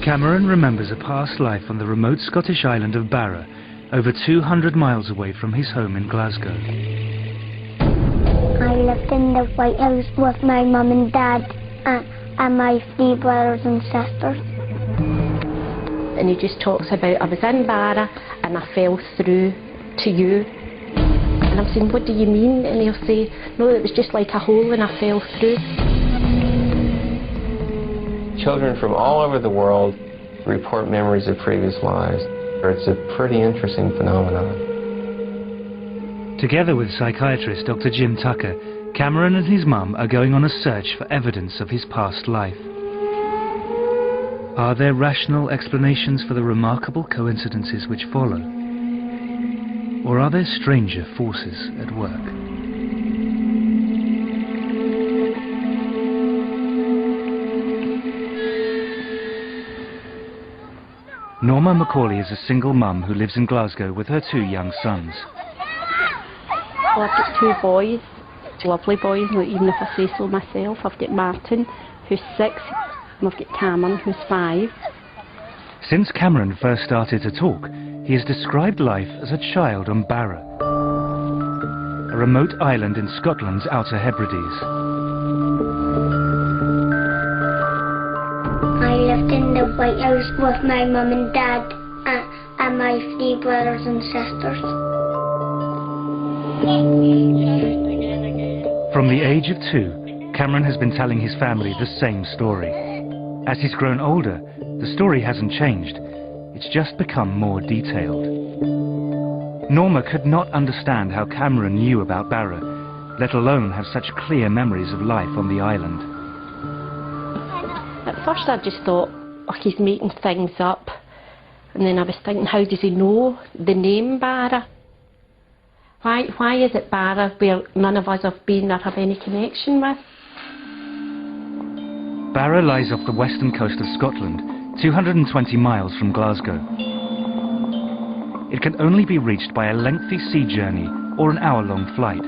Cameron remembers a past life on the remote Scottish island of Barra, over 200 miles away from his home in Glasgow. I lived in the White House with my mum and dad and my 3 brothers and sisters. And he just talks about, I was in Barra and I fell through to you. And I'm saying, what do you mean? And he'll say, no, it was just like a hole and I fell through. Children from all over the world report memories of previous lives. It's a pretty interesting phenomenon. Together with psychiatrist Dr. Jim Tucker, Cameron and his mum are going on a search for evidence of his past life. Are there rational explanations for the remarkable coincidences which follow? Or are there stranger forces at work? Norma Macaulay is a single mum who lives in Glasgow with her 2 young sons. Well, I've got 2 boys, lovely boys, even if I say so myself. I've got Martin, who's 6, and I've got Cameron, who's 5. Since Cameron first started to talk, he has described life as a child on Barra, a remote island in Scotland's Outer Hebrides. I lived in the White House with my mum and dad and my 3 brothers and sisters. From the age of 2, Cameron has been telling his family the same story. As he's grown older, the story hasn't changed. It's just become more detailed. Norma could not understand how Cameron knew about Barra, let alone have such clear memories of life on the island. At first I just thought, oh, he's making things up. And then I was thinking, how does he know the name Barra? Why is it Barra where none of us have been or have any connection with? Barra lies off the western coast of Scotland, 220 miles from Glasgow. It can only be reached by a lengthy sea journey or an hour-long flight.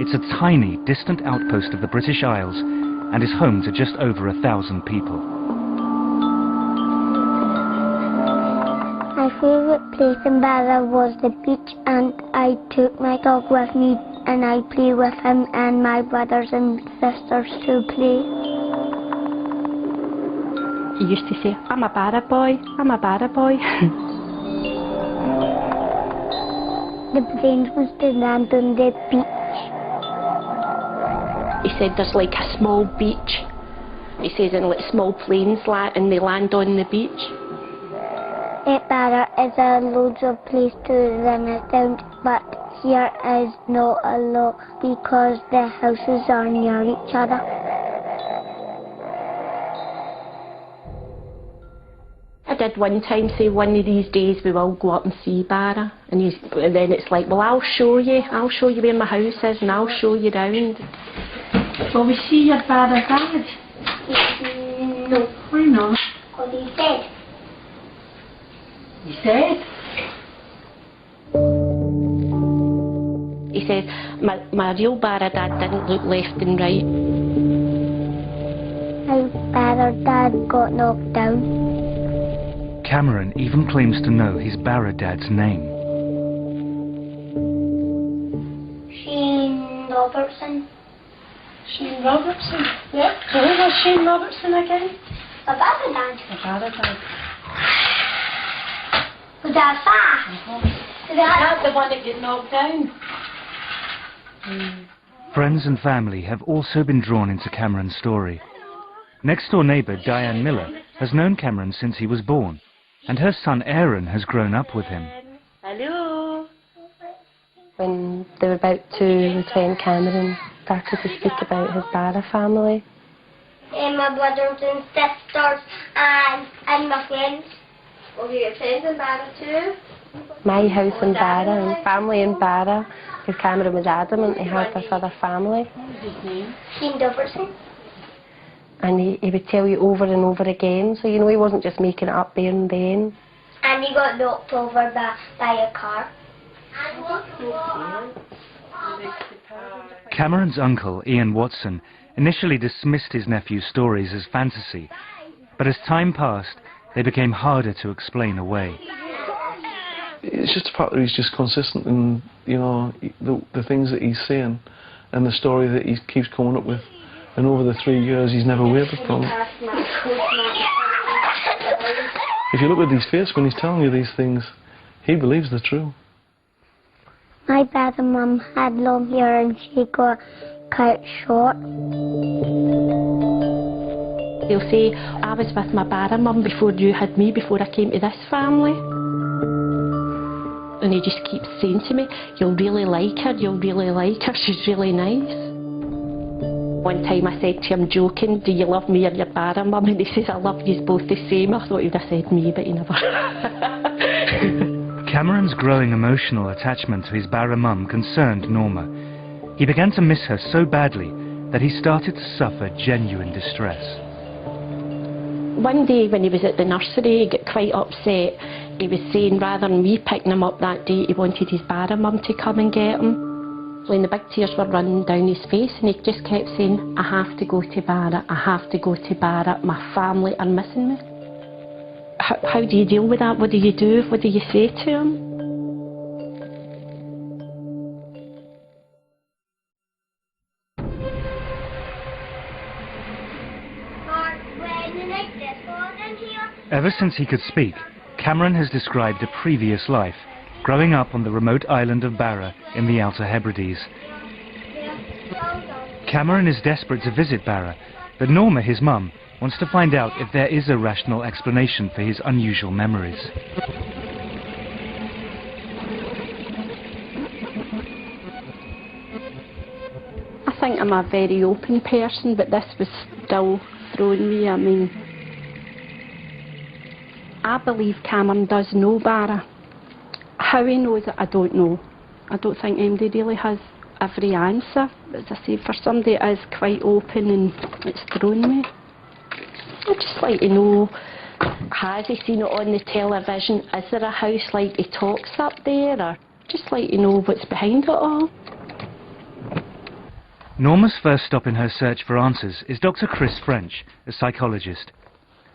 It's a tiny, distant outpost of the British Isles and is home to just over 1,000 people. My favourite place in Barra was the beach, and I took my dog with me and I play with him and my brothers and sisters to play. He used to say, I'm a Barra boy, I'm a Barra boy. The planes used to land on the beach. He said there's like a small beach. He says, and like small planes and they land on the beach. At Barra is loads of place to run around, but here is not a lot because the houses are near each other. I did one time say one of these days we will go up and see Barra, and then it's like, well, I'll show you where my house is and I'll show you round. Will we see your Barra dad? No. Why not? Because he's dead. He said? He said, my real Barra dad didn't look left and right. My Barra dad got knocked down. Cameron even claims to know his Barra dad's name. Shane Robertson. Shane Robertson? Yep. Who was Shane Robertson again? My Barra dad. My Barra dad. Was that fast? That's the one that got knocked down. Friends and family have also been drawn into Cameron's story. Next-door neighbour Diane Miller has known Cameron since he was born, and her son Aaron has grown up with him. Hello. When they were about 2 was when Cameron started to speak about his Barra family. And my brothers and sisters and my friends. Oh, you got friends in Barra too? My house in Barra and family in Barra, because Cameron was adamant he had this other family. What was his name? Shane Robertson. And he would tell you over and over again, so you know he wasn't just making it up there and then. And he got knocked over by a car. Cameron's uncle, Ian Watson, initially dismissed his nephew's stories as fantasy, But as time passed, they became harder to explain away. It's just the fact that he's just consistent in, you know, the things that he's saying and the story that he keeps coming up with. And over the 3 years, he's never wavered from it. If you look at his face when he's telling you these things, he believes they're true. My dad and mum had long hair and she got cut short. He'll say, I was with my Barra mum before you had me, before I came to this family. And he just keeps saying to me, you'll really like her, you'll really like her, she's really nice. One time I said to him, joking, do you love me or your Barra mum? And he says, I love you both the same. I thought he would have said me, but he never. Cameron's growing emotional attachment to his Barra mum concerned Norma. He began to miss her so badly that he started to suffer genuine distress. One day when he was at the nursery, he got quite upset. He was saying rather than me picking him up that day, he wanted his Barra mum to come and get him. When the big tears were running down his face, and he just kept saying, I have to go to Barra, I have to go to Barra, my family are missing me. How do you deal with that? What do you do? What do you say to him? Ever since he could speak, Cameron has described a previous life, growing up on the remote island of Barra in the Outer Hebrides. Cameron is desperate to visit Barra, but Norma, his mum, wants to find out if there is a rational explanation for his unusual memories. I think I'm a very open person, but this was still throwing me. I mean, I believe Cameron does know Barra. How he knows it, I don't know. I don't think anybody really has every answer. As I say, for somebody that is quite open, and it's thrown me. I'd just like to know, has he seen it on the television? Is there a house like he talks up there? Or just like to know what's behind it all. Norma's first stop in her search for answers is Dr. Chris French, a psychologist.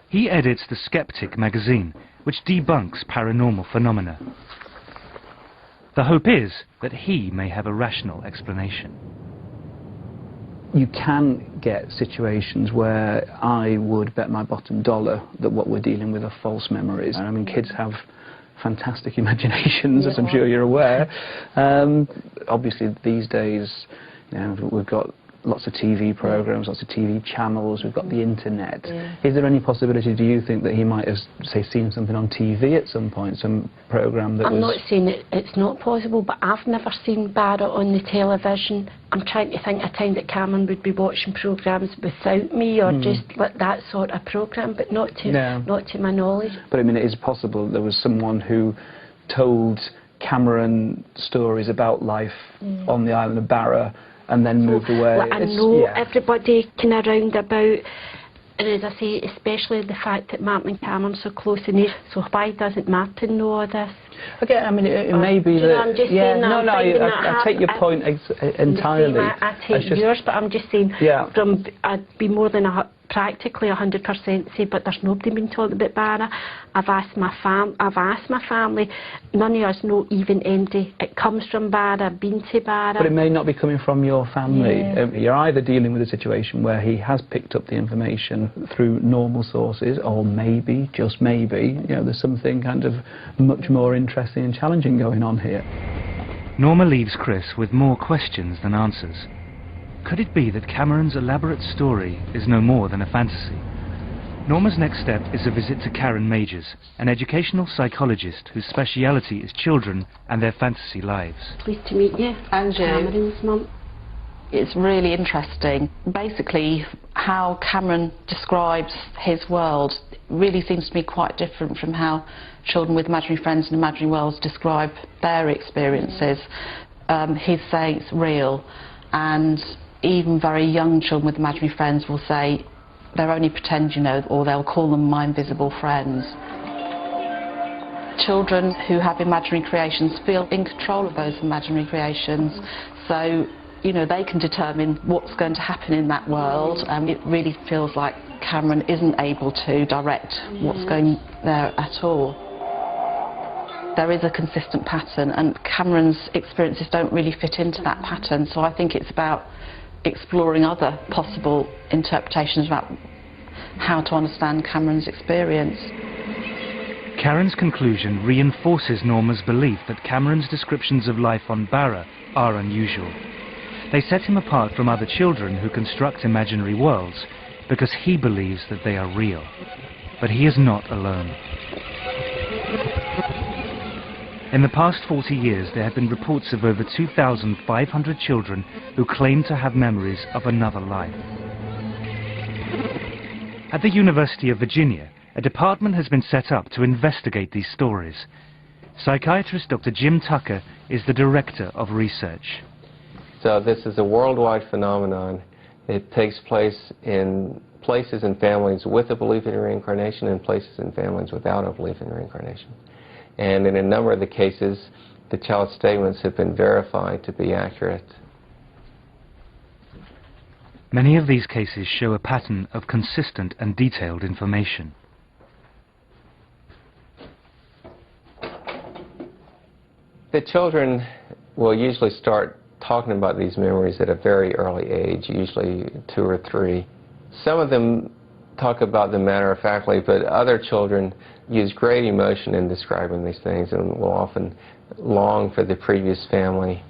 He edits The Skeptic magazine, which debunks paranormal phenomena. The hope is that he may have a rational explanation. You can get situations where I would bet my bottom dollar that what we're dealing with are false memories. I mean, kids have fantastic imaginations, as I'm sure you're aware. Obviously, these days, you know, we've got lots of TV programs, lots of TV channels, we've got the internet. Is there any possibility, do you think, that he might have, say, seen something on TV at some point, some program that I'm not saying it's not possible, but I've never seen Barra on the television. I'm trying to think a time that Cameron would be watching programmes without me, or just like that sort of programme, but not to my knowledge. But I mean, it is possible there was someone who told Cameron stories about life on the island of Barra and then moved away. Well, I know everybody kind of round about, and as I say, especially the fact that Martin and Cameron's so close in age, so why doesn't Martin know all this? Okay, I mean, it may be that... I'm just saying that I take your point entirely. I take yours, but I'm just saying, from, I'd be more than practically 100% say, but there's nobody been talking about Barra. I've asked my family. None of us know even anybody. It comes from Barra, been to Barra. But it may not be coming from your family. You're either dealing with a situation where he has picked up the information through normal sources, or maybe, just maybe, you know, there's something kind of much more interesting and challenging going on here. Norma leaves Chris with more questions than answers. Could it be that Cameron's elaborate story is no more than a fantasy? Norma's next step is a visit to Karen Majors, an educational psychologist whose speciality is children and their fantasy lives. Pleased to meet you. And you. Cameron's mum. It's really interesting. Basically, how Cameron describes his world really seems to me quite different from how children with imaginary friends and imaginary worlds describe their experiences. He's saying it's real, and even very young children with imaginary friends will say they're only pretend, you know, or they'll call them my invisible friends. Children who have imaginary creations feel in control of those imaginary creations, so, you know, they can determine what's going to happen in that world, and it really feels like Cameron isn't able to direct what's going there at all. There is a consistent pattern, and Cameron's experiences don't really fit into that pattern, so I think it's about exploring other possible interpretations about how to understand Cameron's experience. Karen's conclusion reinforces Norma's belief that Cameron's descriptions of life on Barra are unusual. They set him apart from other children who construct imaginary worlds because he believes that they are real. But he is not alone. In the past 40 years, there have been reports of over 2,500 children who claim to have memories of another life. At the University of Virginia, a department has been set up to investigate these stories. Psychiatrist Dr. Jim Tucker is the director of research. So this is a worldwide phenomenon. It takes place in places and families with a belief in reincarnation and places and families without a belief in reincarnation. And in a number of the cases, the child's statements have been verified to be accurate. Many of these cases show a pattern of consistent and detailed information. The children will usually start talking about these memories at a very early age, usually 2 or 3. Some of them talk about them matter-of-factly, but other children use great emotion in describing these things and will often long for the previous family.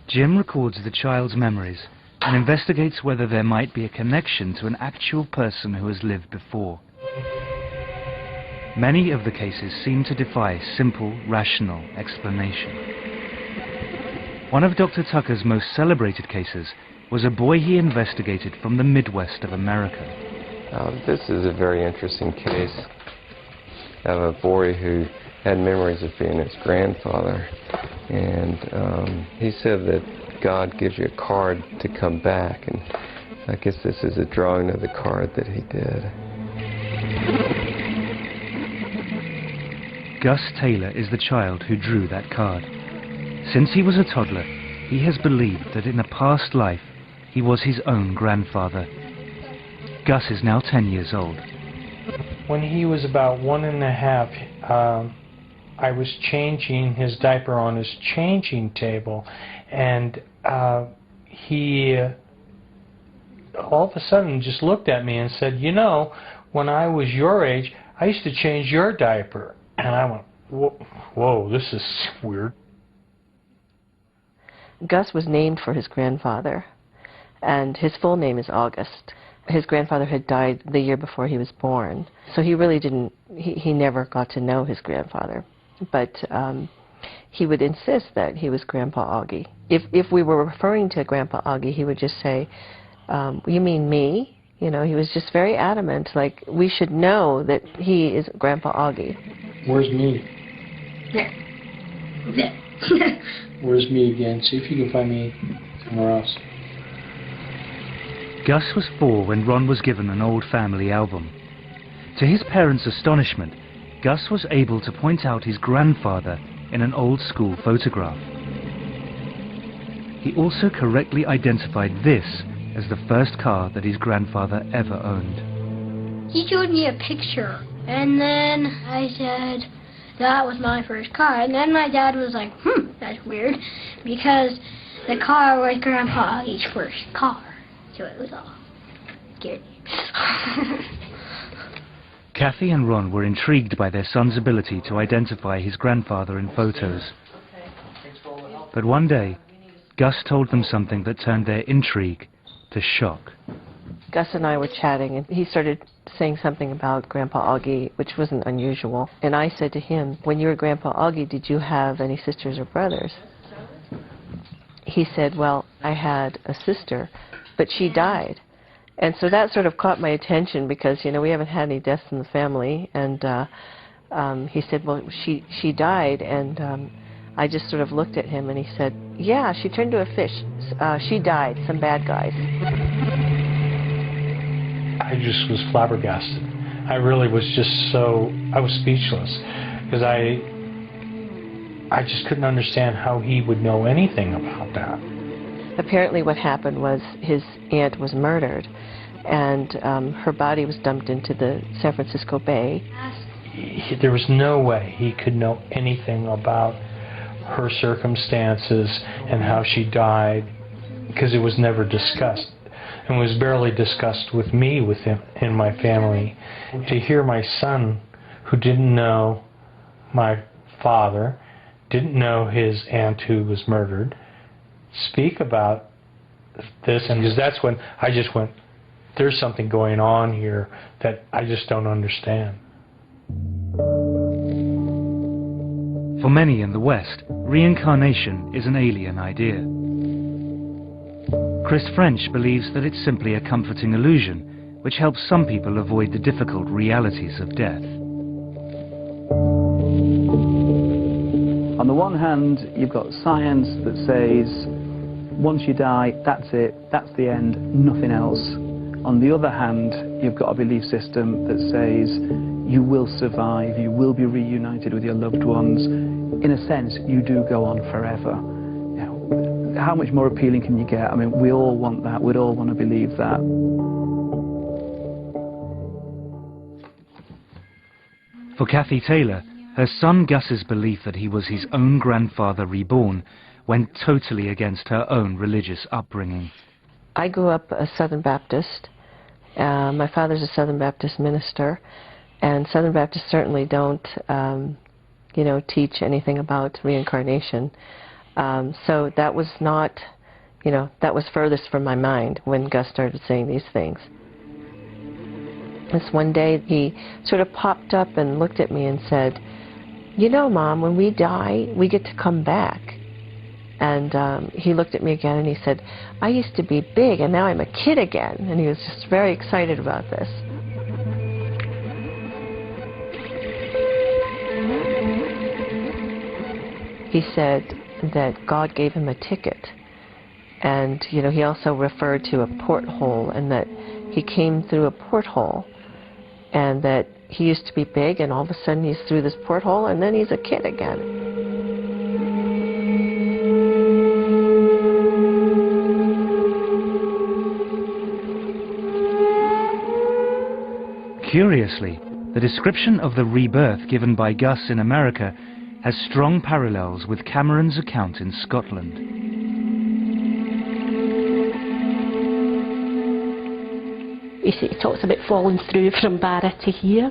Jim records the child's memories and investigates whether there might be a connection to an actual person who has lived before. Many of the cases seem to defy simple, rational explanation. One of Dr. Tucker's most celebrated cases was a boy he investigated from the Midwest of America. This is a very interesting case of a boy who had memories of being his grandfather. And he said that God gives you a card to come back, and I guess this is a drawing of the card that he did. Gus Taylor is the child who drew that card. Since he was a toddler, he has believed that in a past life he was his own grandfather. Gus is now 10 years old. When he was about 1.5, I was changing his diaper on his changing table, and he all of a sudden just looked at me and said, "You know, when I was your age, I used to change your diaper." And I went, whoa, this is weird. Gus was named for his grandfather, and his full name is August. His grandfather had died the year before he was born, so he really didn't, he never got to know his grandfather. But he would insist that he was Grandpa Augie. If we were referring to Grandpa Augie, he would just say, "You mean me?" You know, he was just very adamant, like, we should know that he is Grandpa Augie. Where's me? Where's me again? See if you can find me somewhere else. Gus was 4 when Ron was given an old family album. To his parents' astonishment, Gus was able to point out his grandfather in an old school photograph. He also correctly identified this as the first car that his grandfather ever owned. He showed me a picture, and then I said, that was my first car. And then my dad was like, that's weird, because the car was Grandpa Augie's first car. So it was all scary. Kathy and Ron were intrigued by their son's ability to identify his grandfather in photos. But one day, Gus told them something that turned their intrigue to shock. Gus and I were chatting, and he started saying something about Grandpa Augie, which wasn't unusual. And I said to him, when you were Grandpa Augie, did you have any sisters or brothers? He said, well, I had a sister, but she died. And so that sort of caught my attention because, you know, we haven't had any deaths in the family. And he said, well, she died. And I just sort of looked at him and he said, yeah, she turned to a fish. She died, some bad guys. I just was flabbergasted. I really was just I was speechless because I just couldn't understand how he would know anything about that. Apparently what happened was his aunt was murdered, and her body was dumped into the San Francisco Bay. There was no way he could know anything about her circumstances and how she died, because it was never discussed, and was barely discussed with me, with him, in my family. To hear my son, who didn't know my father, didn't know his aunt who was murdered, speak about this, and because that's when I just went, there's something going on here that I just don't understand. For many in the West, reincarnation is an alien idea. Chris French believes that it's simply a comforting illusion, which helps some people avoid the difficult realities of death. On the one hand, you've got science that says, once you die, that's it, that's the end, nothing else. On the other hand, you've got a belief system that says you will survive, you will be reunited with your loved ones. In a sense, you do go on forever. You know, how much more appealing can you get? I mean, we all want that, we'd all want to believe that. For Kathy Taylor, her son Gus's belief that he was his own grandfather reborn went totally against her own religious upbringing. I grew up a Southern Baptist. My father's a Southern Baptist minister, and Southern Baptists certainly don't, teach anything about reincarnation. So that was not, that was furthest from my mind when Gus started saying these things. This one day he sort of popped up and looked at me and said, "You know, Mom, when we die, we get to come back." And he looked at me again and he said, "I used to be big and now I'm a kid again." And he was just very excited about this. He said that God gave him a ticket. And, he also referred to a porthole, and that he came through a porthole. And that he used to be big and all of a sudden he's through this porthole and then he's a kid again. Curiously, the description of the rebirth given by Gus in America has strong parallels with Cameron's account in Scotland. He talks about falling through from Barra to here.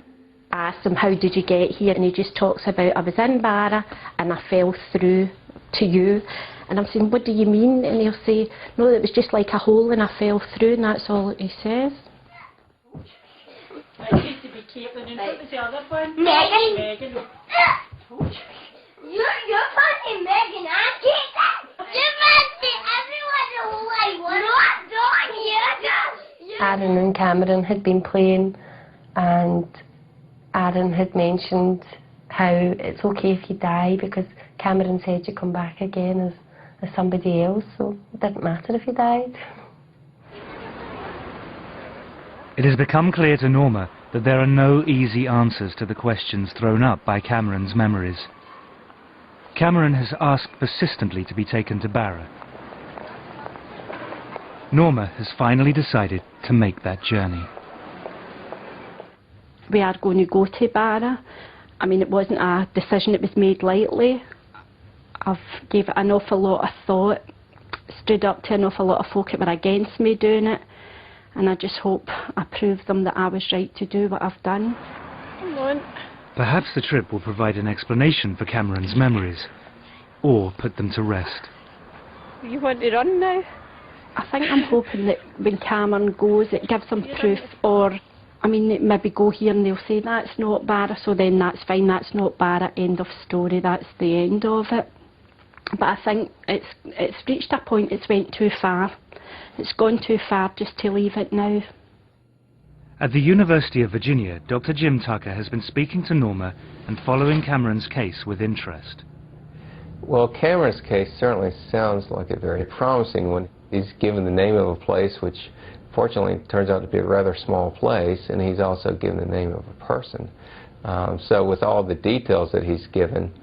I asked him, how did you get here? And he just talks about, I was in Barra and I fell through to you. And I'm saying, what do you mean? And he'll say, no, it was just like a hole and I fell through, and that's all he says. I used to be Caitlin, and what was the other one? Megan. Megan. You're fucking Megan, I'm Caitlin. You must be everyone away. What doing here? Aaron and Cameron had been playing, and Aaron had mentioned how it's okay if you die, because Cameron said you come back again as somebody else, so it didn't matter if you died. It has become clear to Norma that there are no easy answers to the questions thrown up by Cameron's memories. Cameron has asked persistently to be taken to Barra. Norma has finally decided to make that journey. We are going to go to Barra. I mean, it wasn't a decision that was made lightly. I've gave it an awful lot of thought, stood up to an awful lot of folk that were against me doing it, and I just hope I proved them that I was right to do what I've done. Come on. Perhaps the trip will provide an explanation for Cameron's memories, or put them to rest. You want to run now? I think I'm hoping that when Cameron goes, it gives them proof, or, I mean, maybe go here and they'll say, that's not Barra, so then that's fine, that's not Barra, end of story, that's the end of it. But I think it's reached a point, it's went too far. It's gone too far just to leave it now. At the University of Virginia, Dr. Jim Tucker has been speaking to Norma and following Cameron's case with interest. Well, Cameron's case certainly sounds like a very promising one. He's given the name of a place, which fortunately turns out to be a rather small place, and he's also given the name of a person. So with all the details that he's given,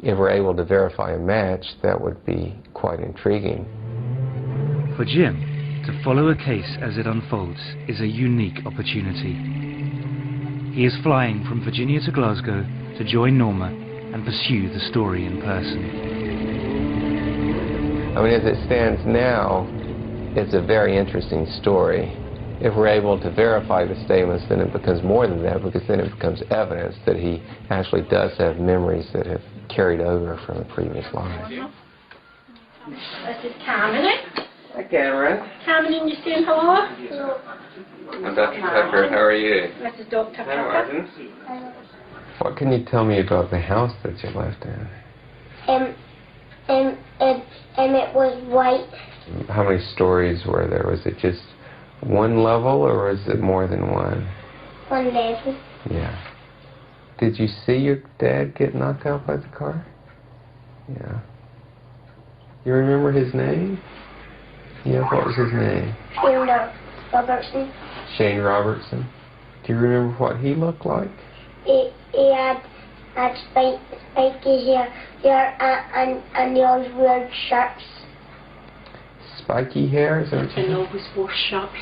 if we're able to verify a match, that would be quite intriguing. For Jim, To follow a case as it unfolds is a unique opportunity. He is flying from Virginia to Glasgow to join Norma and pursue the story in person. I mean, as it stands now, it's a very interesting story. If we're able to verify the statements, then it becomes more than that, because then it becomes evidence that he actually does have memories that have carried over from a previous life. This is Cameron. Hi, Cameron. Cameron, you saying hello? I'm Dr. Tucker. How are you? This is Dr. Hi, Tucker. Martin. What can you tell me about the house that you lived in? It was white. How many stories were there? Was it just one level, or was it more than one? One level. Yeah. Did you see your dad get knocked out by the car? Yeah. You remember his name? Yeah, what was his name? Shane Robertson. Shane Robertson. Do you remember what he looked like? He had spiky hair and he always wore shirts. Spiky hair? Is that what you And said? always wore shirts.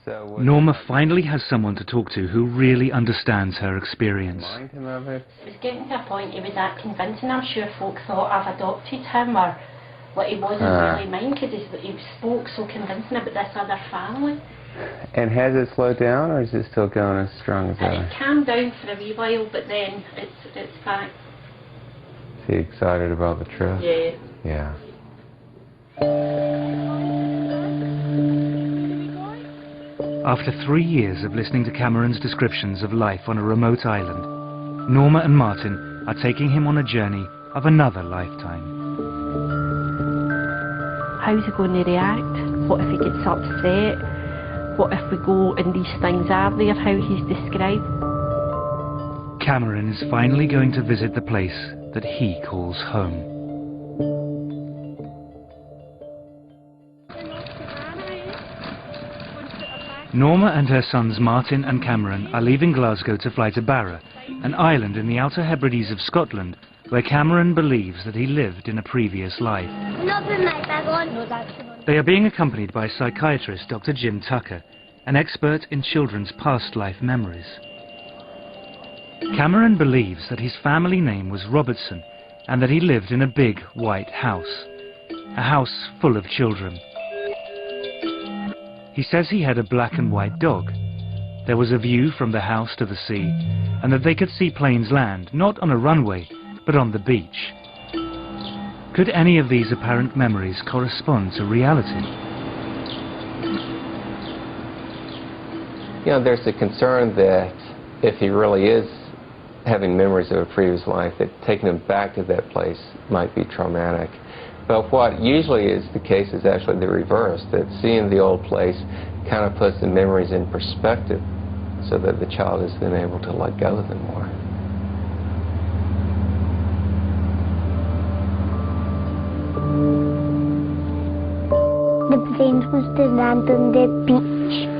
So Norma finally has someone to talk to who really understands her experience. Remind him of it. It was getting to a point he was that convincing. I'm sure folk thought I've adopted him, or what he wasn't really mine, because he spoke so convincing about this other family. And has it slowed down, or is it still going as strong as And ever? it calmed down for a wee while, but then it's back. Is he excited about the trip? Yeah. Yeah. After 3 years of listening to Cameron's descriptions of life on a remote island, Norma and Martin are taking him on a journey of another lifetime. How's he going to react? What if he gets upset? What if we go and these things are there, how he's described? Cameron is finally going to visit the place that he calls home. Norma and her sons Martin and Cameron are leaving Glasgow to fly to Barra, an island in the Outer Hebrides of Scotland, where Cameron believes that he lived in a previous life. They are being accompanied by psychiatrist Dr. Jim Tucker, an expert in children's past life memories. Cameron believes that his family name was Robertson and that he lived in a big white house, a house full of children. He says he had a black and white dog. There was a view from the house to the sea, and that they could see planes land, not on a runway, but on the beach. Could any of these apparent memories correspond to reality? You know, there's a concern that if he really is having memories of a previous life, that taking him back to that place might be traumatic. But what usually is the case is actually the reverse, that seeing the old place kind of puts the memories in perspective so that the child is then able to let go of them more. The planes must have landed on the beach.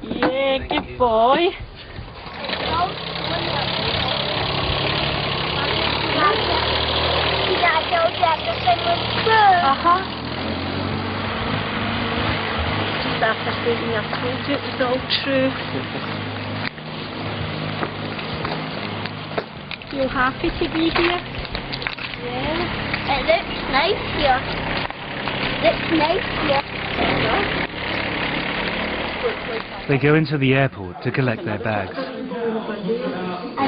Yeah, good boy. Just after saying I told you it was all true. You're happy to be here? Yeah. It looks nice here. Looks nice here. They go into the airport to collect their bags. I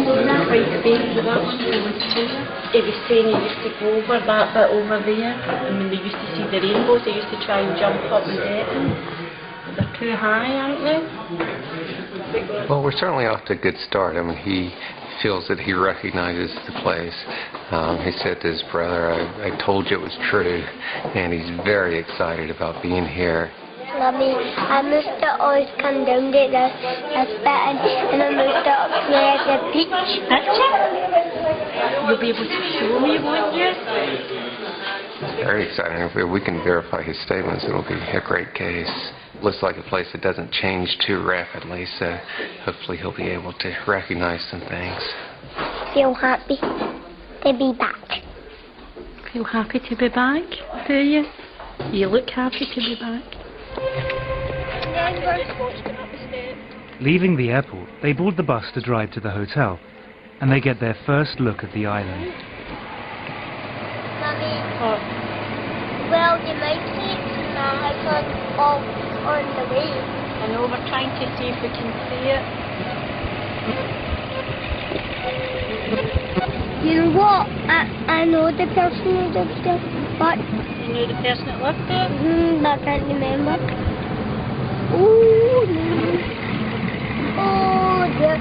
know that right space, but that's it was saying you used to go over that bit over there, and when they used to see the rainbows, they used to try and jump up and get them. They're too high, aren't they? Well, we're certainly off to a good start. I mean, he feels that he recognizes the place. He said to his brother, I told you it was true, and he's very excited about being here. Mommy, I must always come down to this bit and I must up there at the beach. You'll be able to show me, won't you? It's very exciting. If we can verify his statements, it'll be a great case. Looks like a place that doesn't change too rapidly, so hopefully he'll be able to recognize some things. Feel happy to be back. Feel happy to be back, do you? You look happy to be back. Leaving the airport, they board the bus to drive to the hotel, and they get their first look at the island. Mommy, well, you might see it from the house on the way. I know, we're trying to see if we can see it. You know what? I know the person who lived there, but... You know the person that lived there? But I can't remember. Oh, dear.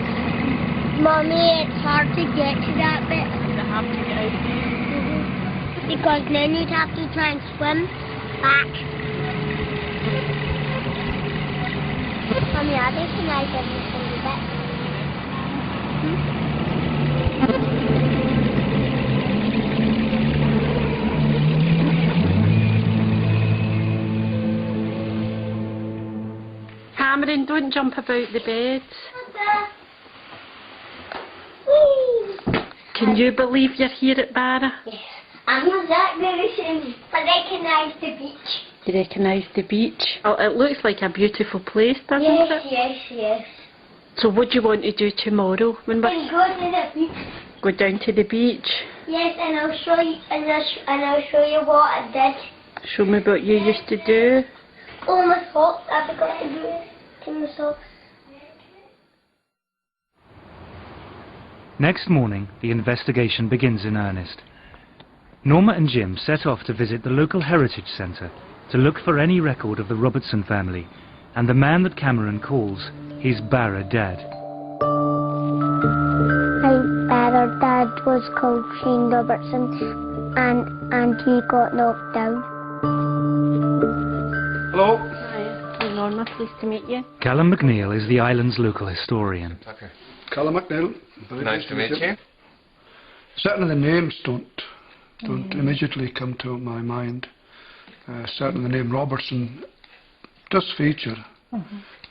Mommy, it's hard to get to that bit. It's hard to get out. Because then you'd have to try and swim back. Mommy, I recognize every single bit. Cameron, don't jump about the bed. Can you believe you're here at Barra? Yes. I'm not that very soon. I recognise the beach. You recognise the beach? Oh, it looks like a beautiful place, doesn't it? Yes. So what do you want to do tomorrow when we're... And go to the beach. Go down to the beach? Yes, and I'll show you, and I'll show you what I did. Show me what you used to do. Oh, my socks. I forgot to do it. To my socks. Next morning, the investigation begins in earnest. Norma and Jim set off to visit the local heritage centre to look for any record of the Robertson family and the man that Cameron calls his Barra dad. My Barra dad was called Shane Robertson, and he got knocked down. Hello. Hi, I'm Norma, pleased to meet you. Callum McNeil is the island's local historian. Callum McNeil. Nice to meet you. Certainly the names don't immediately come to my mind. Certainly the name Robertson does feature,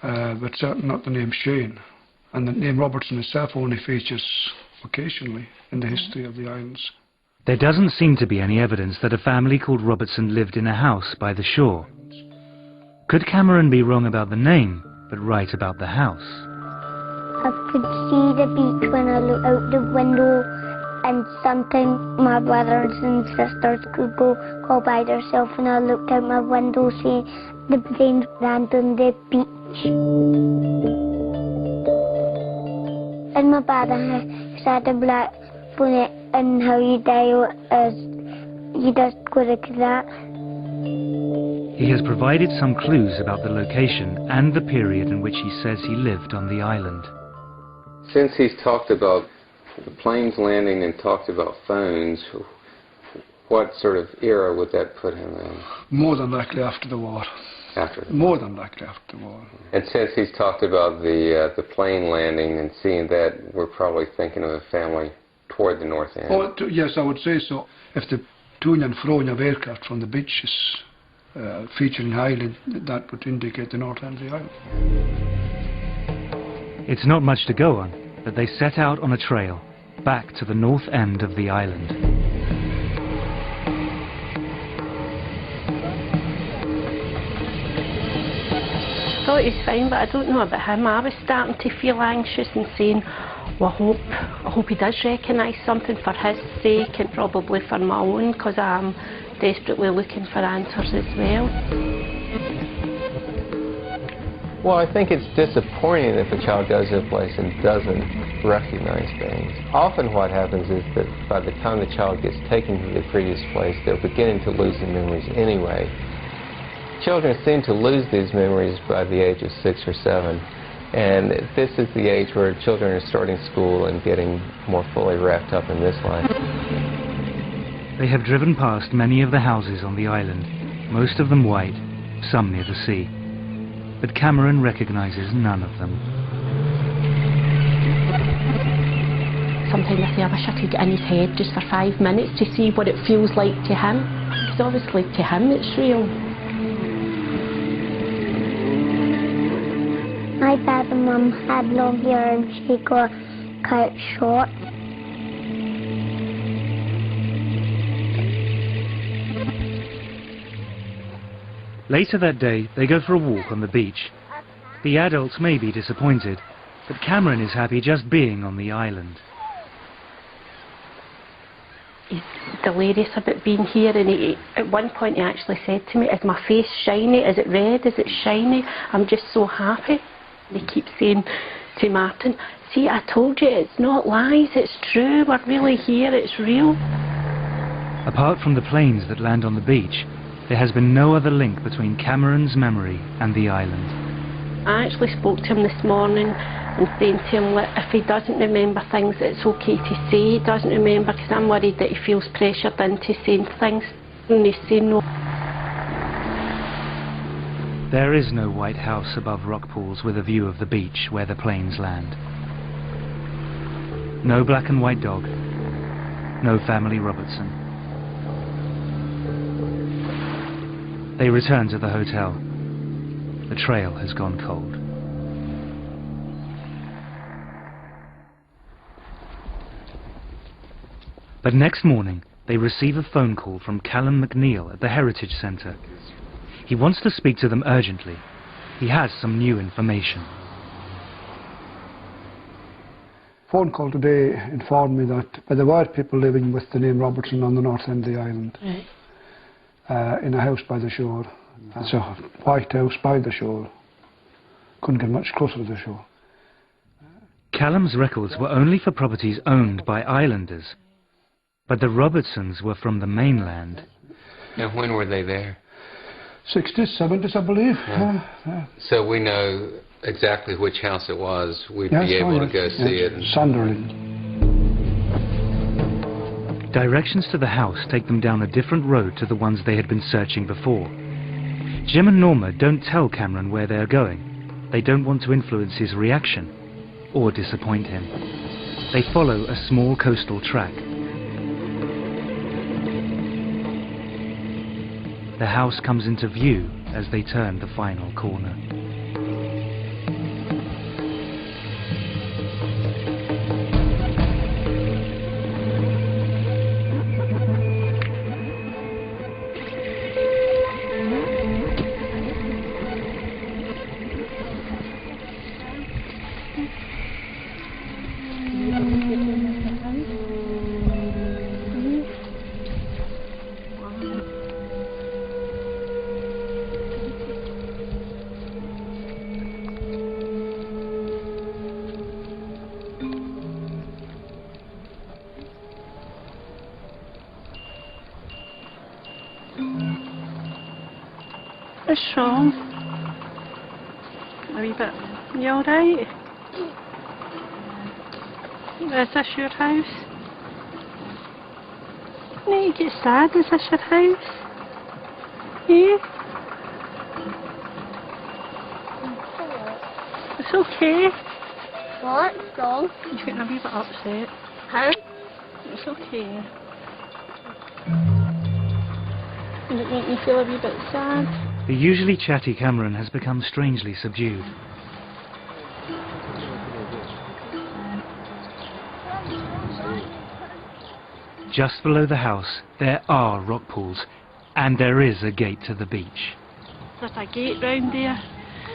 but certainly not the name Shane. And the name Robertson itself only features occasionally in the history of the islands. There doesn't seem to be any evidence that a family called Robertson lived in a house by the shore. Could Cameron be wrong about the name, but right about the house? I could see the beach when I looked out the window, and sometimes my brothers and sisters could go by themselves, and I looked out my window seeing the planes land on the beach. And my father had a black bonnet, and how you die is you just go like that. He has provided some clues about the location and the period in which he says he lived on the island. Since he's talked about the planes landing and talked about phones, what sort of era would that put him in? More than likely after the war. After the More than likely after the war. And since he's talked about the plane landing and seeing that, we're probably thinking of a family toward the north end. Oh, yes, I would say so. If the to and froing of aircraft from the beaches featuring the island, that would indicate the north end of the island. It's not much to go on, but they set out on a trail back to the north end of the island. I thought he was fine, but I don't know about him. I was starting to feel anxious and saying, well, I hope he does recognise something for his sake and probably for my own, because I'm desperately looking for answers as well. Well, I think it's disappointing if a child goes to a place and doesn't recognize things. Often what happens is that by the time the child gets taken to the previous place, they're beginning to lose the memories anyway. Children seem to lose these memories by the age of 6 or 7. And this is the age where children are starting school and getting more fully wrapped up in this life. They have driven past many of the houses on the island, most of them white, some near the sea. But Cameron recognizes none of them. Sometimes I say I wish I could get in his head just for 5 minutes to see what it feels like to him. Because obviously to him it's real. My dad and mum had long hair and she got cut short. Later that day, they go for a walk on the beach. The adults may be disappointed, but Cameron is happy just being on the island. He's delirious about being here, and at one point he actually said to me, "Is my face shiny? Is it red? Is it shiny? I'm just so happy." They keep saying to Martin, "See, I told you, it's not lies, it's true, we're really here, it's real." Apart from the planes that land on the beach, there has been no other link between Cameron's memory and the island. I actually spoke to him this morning and saying to him that if he doesn't remember things, it's okay to say he doesn't remember, because I'm worried that he feels pressured into saying things, and he's saying no. There is no white house above rock pools with a view of the beach where the planes land. No black and white dog. No family Robertson. They return to the hotel. The trail has gone cold. But next morning, they receive a phone call from Callum McNeil at the Heritage Centre. He wants to speak to them urgently. He has some new information. Phone call today informed me that there were people living with the name Robertson on the north end of the island. Right. In a house by the shore. It's a white house by the shore. Couldn't get much closer to the shore. Callum's records were only for properties owned by islanders. But the Robertsons were from the mainland. And when were they there? 60s, 70s, I believe. Yeah. So we know exactly which house it was. We'd be able to go see it. Sunderland. Directions to the house take them down a different road to the ones they had been searching before. Jim and Norma don't tell Cameron where they're going. They don't want to influence his reaction or disappoint him. They follow a small coastal track. The house comes into view as they turn the final corner. What's wrong? A wee bit. You alright? Is this your house? No, you get sad. Is this your house? Yeah? It's okay. What's wrong? You're getting a wee bit upset. Huh? It's okay. Does it make you feel a wee bit sad? The usually chatty Cameron has become strangely subdued. Just below the house, there are rock pools, and there is a gate to the beach. There's a gate round there.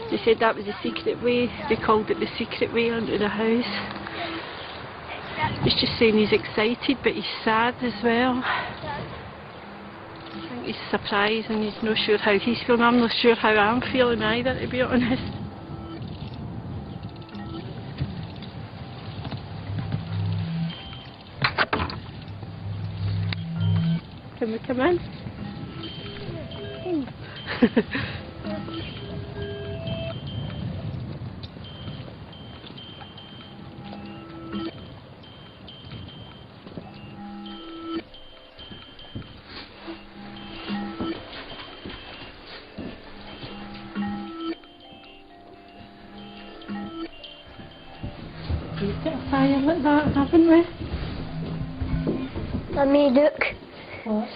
They said that was the secret way. They called it the secret way into the house. He's just saying he's excited, but he's sad as well. I think he's surprised and he's not sure how he's feeling. I'm not sure how I'm feeling either, to be honest. Can we come in? like that, haven't we? Let me look. What?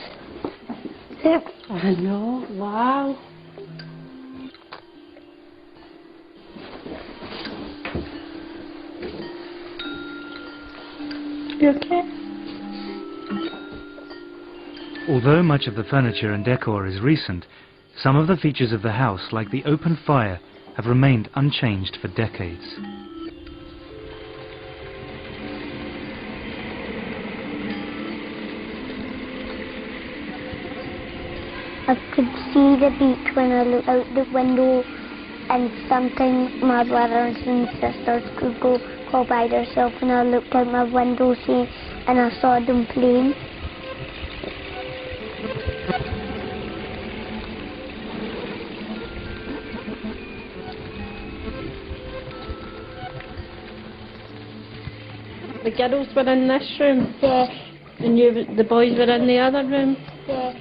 Look. I know, wow. You okay? Although much of the furniture and decor is recent, some of the features of the house, like the open fire, have remained unchanged for decades. I could see the beach when I looked out the window, and sometimes my brothers and sisters could go by themselves, and I looked out my window and I saw them playing. The girls were in this room? Yeah. And the boys were in the other room? Yeah.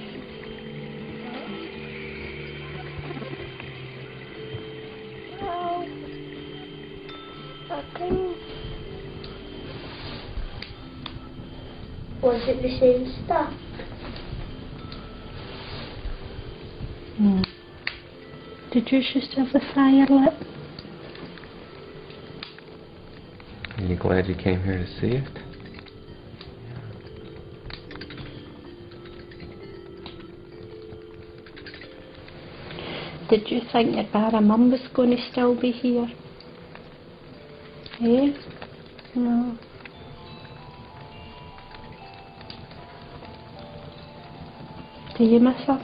Was it the same stuff? Did you just have the fire lit? Are you glad you came here to see it? Did you think that Barra Mum was going to still be here? Eh? No. Do you miss her?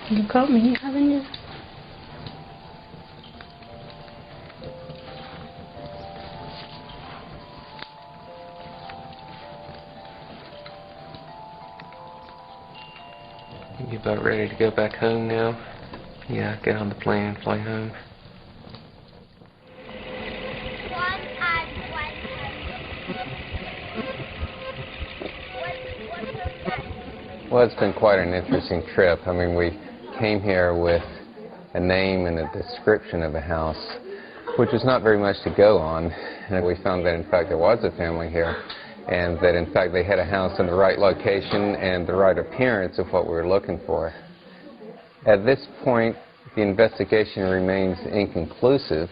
You got me, haven't you? You about ready to go back home now? Yeah, get on the plane and fly home. Well, it's been quite an interesting trip. I mean, we came here with a name and a description of a house, which was not very much to go on. And we found that, in fact, there was a family here, and that, in fact, they had a house in the right location and the right appearance of what we were looking for. At this point, the investigation remains inconclusive,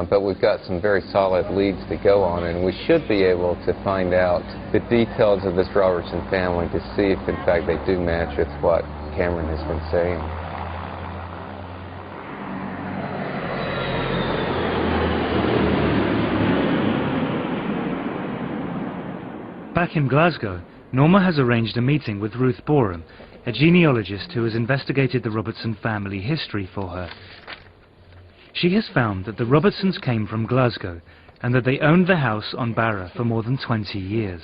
but we've got some very solid leads to go on, and we should be able to find out the details of this Robertson family to see if, in fact, they do match with what Cameron has been saying. Back in Glasgow, Norma has arranged a meeting with Ruth Borum, a genealogist who has investigated the Robertson family history for her. She has found that the Robertsons came from Glasgow and that they owned the house on Barra for more than 20 years.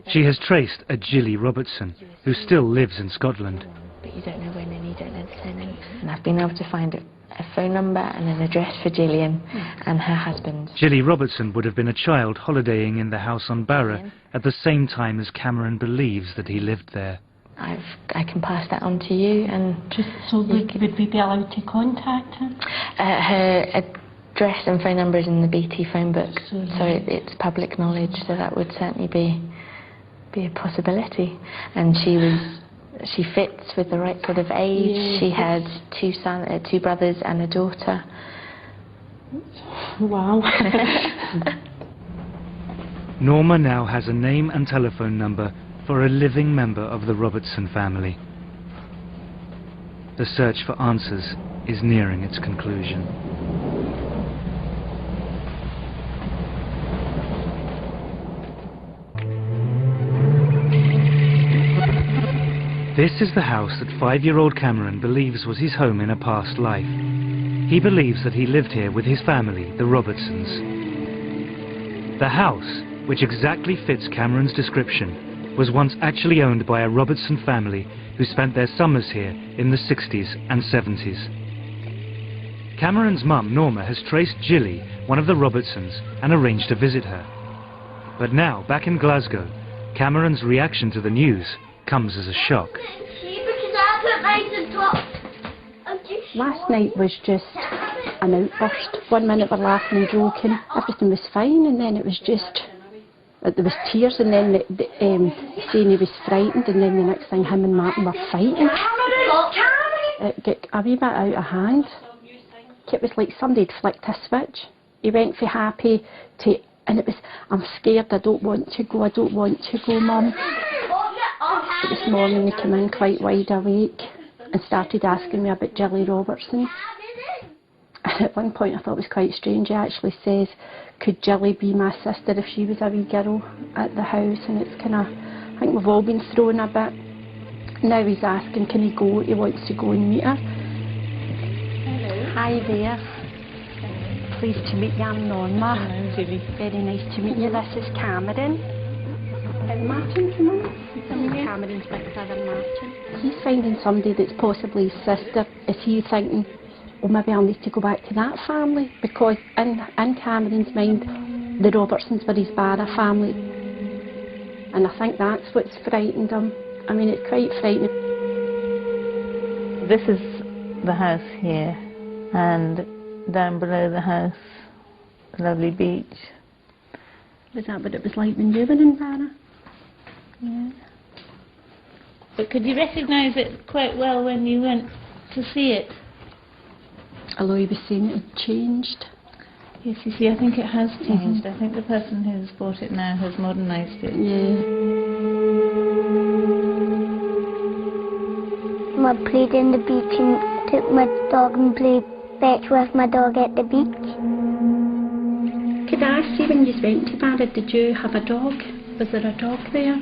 She has traced a Gilly Robertson, who still lives in Scotland. But you don't know when and you don't know the surname. And I've been able to find a phone number and an address for Gillian and her husband. Gilly Robertson would have been a child holidaying in the house on Barra at the same time as Cameron believes that he lived there. I can pass that on to you, and just so would we be allowed to contact her? Her address and phone number is in the BT phone book, so it's public knowledge. So that would certainly be a possibility. And she fits with the right sort of age. Yeah. She had two brothers and a daughter. Wow. Norma now has a name and telephone number for a living member of the Robertson family. The search for answers is nearing its conclusion. This is the house that 5-year-old Cameron believes was his home in a past life. He believes that he lived here with his family, the Robertsons. The house, which exactly fits Cameron's description, was once actually owned by a Robertson family who spent their summers here in the 60s and 70s. Cameron's mum, Norma, has traced Gilly, one of the Robertsons, and arranged to visit her. But now, back in Glasgow, Cameron's reaction to the news comes as a shock. Last night was just an outburst. 1 minute we're laughing and joking, everything was fine, and then it was just, there was tears, and then saying he was frightened, and then the next thing him and Martin were fighting. It got a wee bit out of hand. It was like somebody had flicked a switch. He went from happy to, and it was, I'm scared, I don't want to go, Mum. But this morning he came in quite wide awake and started asking me about Jilly Robertson. And at one point I thought it was quite strange. He actually says, could Jilly be my sister if she was a wee girl at the house? And it's kind of, I think we've all been thrown a bit. Now he's asking, can he go? He wants to go and meet her. Hello. Hi there. Pleased to meet you, I'm Norma. Hello, Julie. Very nice to meet you. This is Cameron. Martin, come on. Cameron's big brother Martin. He's finding somebody that's possibly his sister. Is he thinking, well, maybe I'll need to go back to that family? Because in Cameron's mind, the Robertsons were his Barra family. And I think that's what's frightened him. I mean, it's quite frightening. This is the house here, and down below the house, a lovely beach. Was that what it was like when you were in Barra? Yeah. But could you recognise it quite well when you went to see it? Although he was saying it had changed. Yes, you see, I think it has changed. I think the person who's bought it now has modernised it. I played in the beach and took my dog and played fetch with my dog at the beach. Could I ask you, when you went to Barra, did you have a dog? Was there a dog there?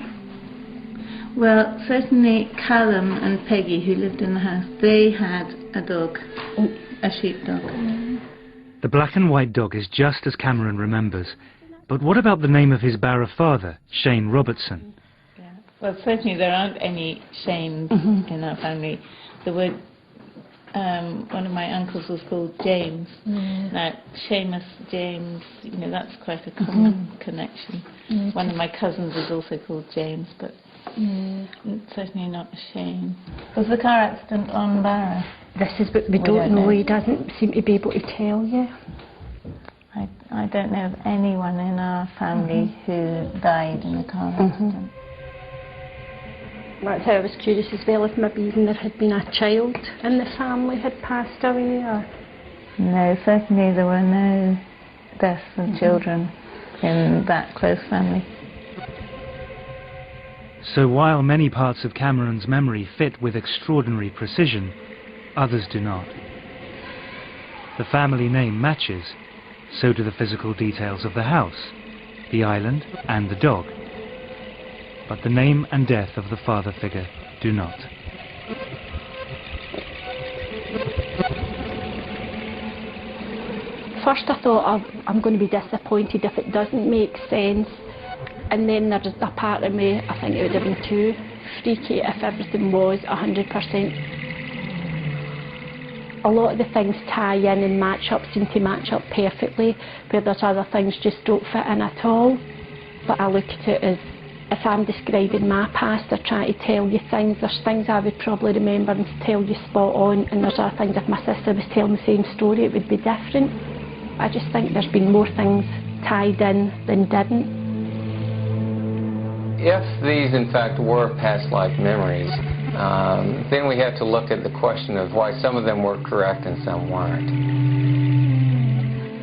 Well, certainly Callum and Peggy, who lived in the house, they had a dog, a sheepdog. The black and white dog is just as Cameron remembers. But what about the name of his Barra father, Shane Robertson? Yeah. Well, certainly there aren't any Shanes in our family. There were, one of my uncles was called James. Now, Seamus, James, you know, that's quite a common connection. One of my cousins is also called James, but certainly not a Shane. Was the car accident on Barra? This is what we don't know. He doesn't seem to be able to tell you. I don't know of anyone in our family who died in a car accident. That's how I was curious as well, if maybe even there had been a child in the family had passed away. Or... No, certainly there were no deaths of children in that close family. So while many parts of Cameron's memory fit with extraordinary precision, others do not. The family name matches, so do the physical details of the house, the island and the dog. But the name and death of the father figure do not. First I thought, I'm going to be disappointed if it doesn't make sense. And then there's a part of me, I think it would have been too freaky if everything was 100%. A lot of the things tie in and match up, seem to match up perfectly, where there's other things just don't fit in at all. But I look at it as, if I'm describing my past or trying to tell you things, there's things I would probably remember and tell you spot on, and there's other things, if my sister was telling the same story, it would be different. I just think there's been more things tied in than didn't. If these, in fact, were past life memories, then we have to look at the question of why some of them were correct and some weren't.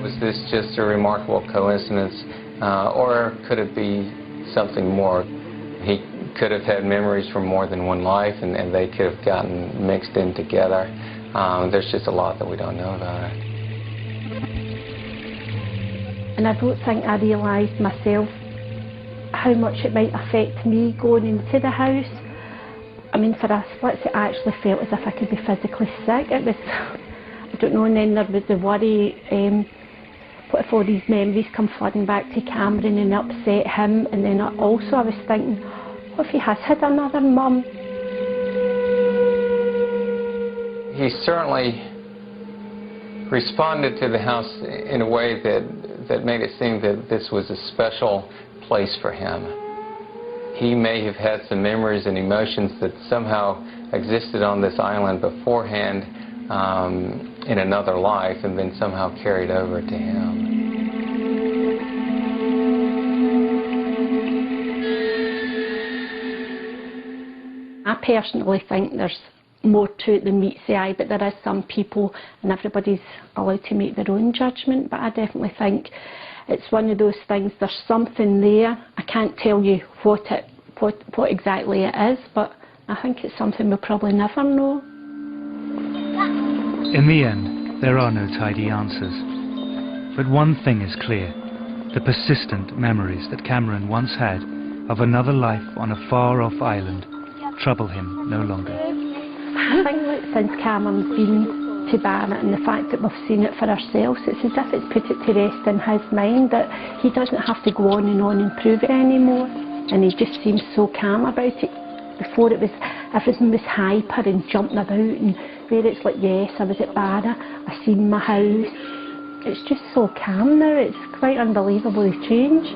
Was this just a remarkable coincidence, or could it be something more? He could have had memories from more than one life, and they could have gotten mixed in together. There's just a lot that we don't know about it. And I don't think I realised myself how much it might affect me going into the house. I mean, for a split second, I actually felt as if I could be physically sick. It was, I don't know, and then there was the worry, what if all these memories come flooding back to Cameron and upset him? And then also I was thinking, what if he has had another mum? He certainly responded to the house in a way that made it seem that this was a special place for him. He may have had some memories and emotions that somehow existed on this island beforehand, in another life and been somehow carried over to him. I personally think there's more to it than meets the eye, but there is some people, and everybody's allowed to make their own judgment, but I definitely think it's one of those things, there's something there. I can't tell you what exactly it is, but I think it's something we'll probably never know. In the end, there are no tidy answers. But one thing is clear. The persistent memories that Cameron once had of another life on a far-off island trouble him no longer. I think that since Cameron's been to Barra and the fact that we've seen it for ourselves, it's as if it's put it to rest in his mind that he doesn't have to go on and prove it anymore. And he just seems so calm about it. Before it was, everything was hyper and jumping about, and where it's like, yes, I was at Barra, I seen my house. It's just so calm now, it's quite unbelievable the change.